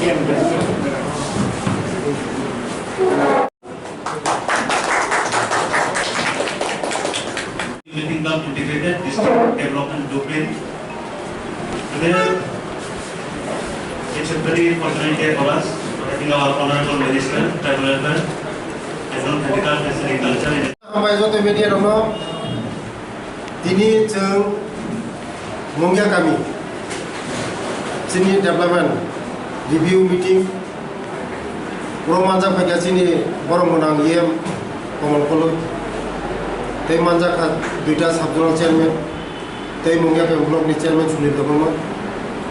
Meeting of integrated district development blueprint. Today, it's a very important day for us. I think our honorable minister, tribal welfare, agriculture, agriculture. Sampai suatu media dong, ini ceng mungkin kami, sini development review meeting, orang manja pakai sini, orang menang yem, komal kolut. Tapi manja kat duita subjekal chairman, tapi mungkin ke blok ni chairman sulit dong.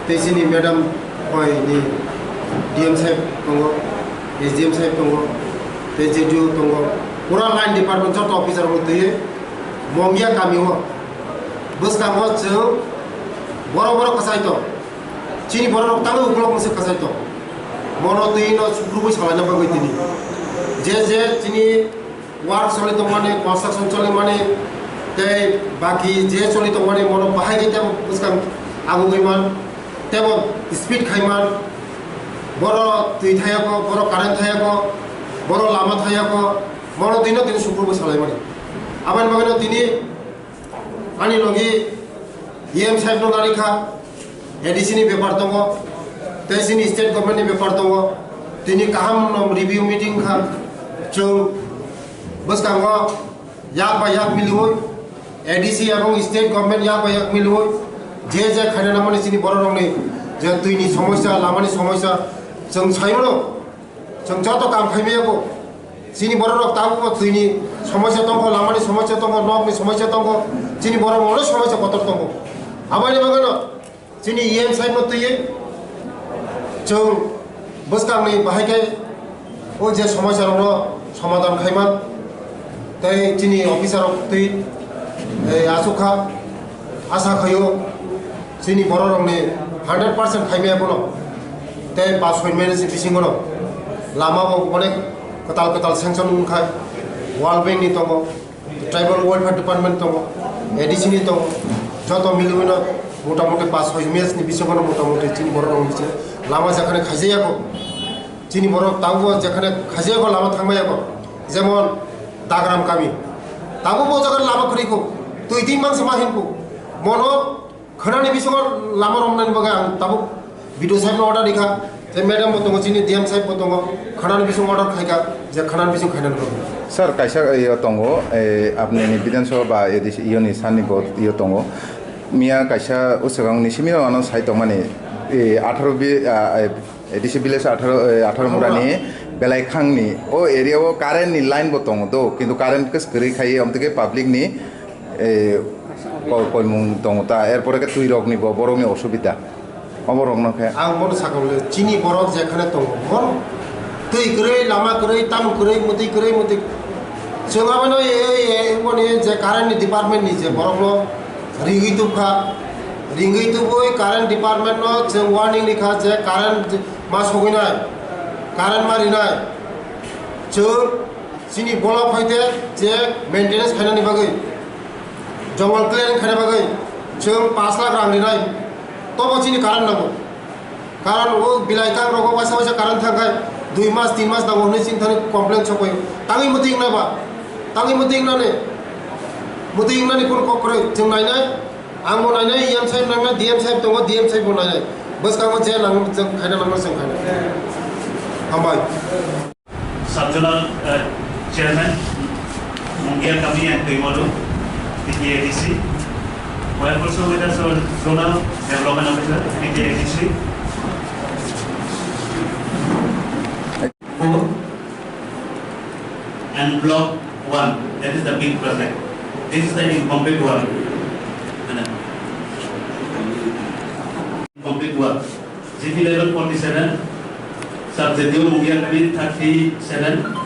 Tapi sini madam, oh ini DM sahib tunggu, SDM sahib tunggu, PJDU tunggu, kurang lain department cot officer itu ye, mungkin kami ho, bus kami ceng, boro-boro kasai to, sini boro tahu blok masih kasai to, mono tu ini suruh salahnya bagai ini, je sini work solid tomane construction solid mane te baki je solid tomane mono bahai kita uskan agu gaiman tebo speed khaiman boro tui thaya ko boro current thaya ko boro lama thaya ko mono dino din supur salai mane aban bagano tini ani logi em sahib no nari kha ADC ni ব্যাপার tongo te sini state government ni ব্যাপার tongo tini kaham no review meeting kha chung bus kanggo yak ba yak miluoi ADC এবং state government yak ba yak miluoi যে খানা নামনি চিনি বড় রংনি যে তুইনি সমস্যা লামানি সমস্যা जों সাইমনো जों যত কাম খাইমেয়াবো চিনি বড় রক তাবো তুইনি সমস্যা দङ লামানি সমস্যা দङ নকনি সমস্যা দङ চিনি বড় মনে সমস্যা কত দङ আবানি বাগানো চিনি ইএম সাইমনো তুইয়ে जों bus kangni বাহাইকে ও যে সমস্যা রং সমাধান খাইমান তাই চিনি অফিসার তুই আসুখা আশা খাইও চিনি বড় রংনি 100% খাইমেয়া বনো তাই পাস হই মেনেজ বিসিংনো লামাবো অনেক কতাল স্যাংশন খাই ওয়াল ব্যাংক নি দङ ট্রাইবাল ওয়েলফেয়ার ডিপার্টমেন্ট দङ এডিসি নি দङ যত মিলুইনো মোটামুটি পাস হই মেজ নি বিসিংনো মোটামুটি চিনি বড় রং দিছে লামা যেখানে খাইজায়াকো চিনি বড় তাবো যেখানে খাইজায়াকো লামা থাংবায়াকো যেমন দাগরাম কামি তাবো বজাগার লামা খরিকো তুই তিন মাস মাহিনকো মনো খনানি বিসঙ্গ লামা রমনানি বগা তাবো ভিডিও সাহেব অর্ডার দিখা যে ম্যাডাম বতঙ্গ চিনি ডিএম সাহেব বতঙ্গ খনানি বিসঙ্গ অর্ডার খাইকা যে খনানি বিসঙ্গ খাইনান রব স্যার কাইসা ইয় তঙ্গ আপনি বিধানসভা বা এদিস ইয়নি সানি বত ইয় তঙ্গ মিয়া কাইসা উসগাংনি সিমিও আনো সাইতো মানে 18 এদিসি ভিলেজ 18 মুরানি বেলাই খাংনি ও এরিয়াও কারেন্টনি লাইন বো দङ দ কিন্তু কারেন্ট কস গরি খাই আমতকে পাবলিক নি কয়মুং দङ তা এরপরে কে তুই রকনি বড়মি অসুবিধা অবরক নখে আং মন সাকলে চিনি বরক যেখানে দङ বড় তুই গরে লামা গরে তাম গরে মুতি গরে মুতি जोंहाबो এই মানে যে কারেন্ট ডিপার্টমেন্ট নি যে বড়লো রিঙ্গিতুখা রিঙ্গিতুবই কারেন্ট ডিপার্টমেন্ট ন যে ওয়ার্নিং লিখা যে কারেন্ট মা সগিনাय কারেন্ট মারিनाय जों চিনি বলা ফাইতে যে মেইনটেনেন্স খাইনাनि बागै जंगल क्लियर खाइनाय बागै जों 5 लाख रां लिनाय तबो चिनि कारेन्ट नांगौ कारण वो बिलाइथां रगो बासा कारेन्ट थांखाय 2 मास 3 मास नांगौ होननाय चिन्तानि कमप्लेन सफायो ताङै मते इंनाबा ताङै मते इंनानै कोन ककरै जों नायनाय आंबो नायनाय एम साहेब नायनाय डीएम साहेब दङ डीएम साहेब नायनाय बसकांगो जे नांगौ जों खायना नांगौ जों खायना हामबाय Subjournal Chairman Mungia Kami and Tuimalu, PTADC. We are also with us our Zonal Development Officer, PTADC. 4 and Block 1, that is the big project. This is the incomplete work. Incomplete work. GP level 47. Subjective Mungia Kami 37.